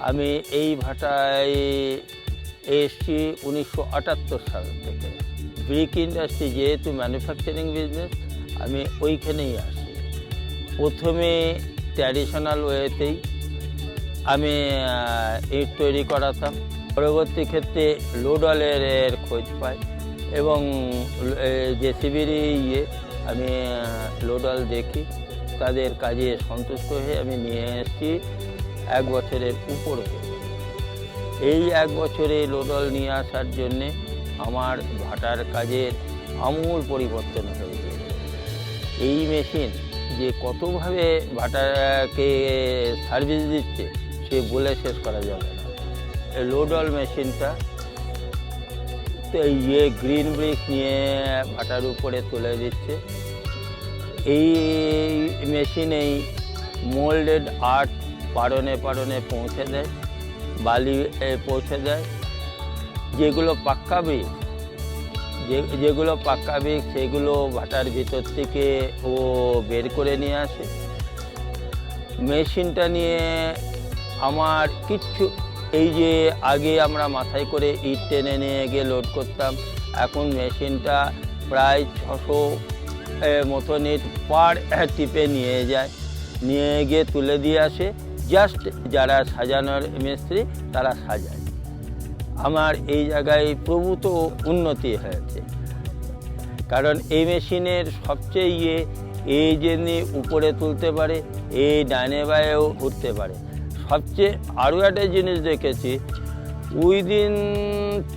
আমি এই ভাটায় এসেছি 1978 সাল থেকে। ব্রিক ইন্ডাস্ট্রি যেহেতু ম্যানুফ্যাকচারিং বিজনেস, আমি ওইখানেই আসি। প্রথমে ট্র্যাডিশনাল ওয়েতেই আমি ইট তৈরি করাতাম। পরবর্তী ক্ষেত্রে লোডলের খোঁজ পাই এবং জেসিবির আমি লোডল দেখি, তাদের কাজে সন্তুষ্ট হয়ে আমি নিয়ে এসেছি 1 বছরের উপরে। এই 1 বছরে লোডল নিয়ে আসার জন্যে আমার ভাটার কাজের আমূল পরিবর্তন হয়েছে। এই মেশিন যে কতভাবে ভাটাকে সার্ভিস দিচ্ছে সে বলে শেষ করা যাবে না। লোডল মেশিনটা গ্রিন ব্রিক নিয়ে ভাটার উপরে তুলে দিচ্ছে। এই মেশিনেই মোল্ডেড আর্ট পারনে পারনে পৌঁছে দেয়, বালি পৌঁছে দেয়। যেগুলো পাক্কা ব্রিক সেগুলো ভাটার ভিতর থেকে ও বের করে নিয়ে আসে। মেশিনটা নিয়ে আমার কিচ্ছু, এই যে আগে আমরা মাথায় করে ইট টেনে নিয়ে গিয়ে লোড করতাম, এখন মেশিনটা প্রায় 600 মতন ইট পার টিপে নিয়ে যায়, নিয়ে গিয়ে তুলে দিয়ে আসে। জাস্ট যারা সাজানোর মিস্ত্রি তারা সাজায়। আমার এই জায়গায় প্রভূত উন্নতি হয়েছে, কারণ এই মেশিনের সবচেয়ে এই যেমনি উপরে তুলতে পারে, এই ডাইনে বায়েও উঠতে পারে। সবচেয়ে আরও একটা জিনিস দেখেছি, উইদিন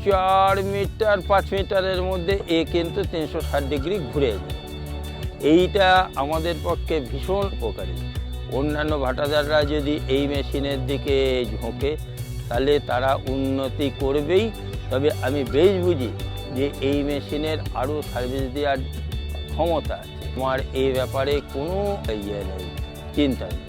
4 মিটার 5 মিটারের মধ্যে কিন্তু 360 ডিগ্রি ঘুরে যায়। এইটা আমাদের পক্ষে ভীষণ উপকারী। অন্যান্য ভাটাদাররা যদি এই মেশিনের দিকে ঝোঁকে তাহলে তারা উন্নতি করবেই। তবে আমি বেশ বুঝি যে এই মেশিনের আরও সার্ভিস দেওয়ার ক্ষমতা আছে। আমার এই ব্যাপারে কোনো নেই, চিন্তা নেই।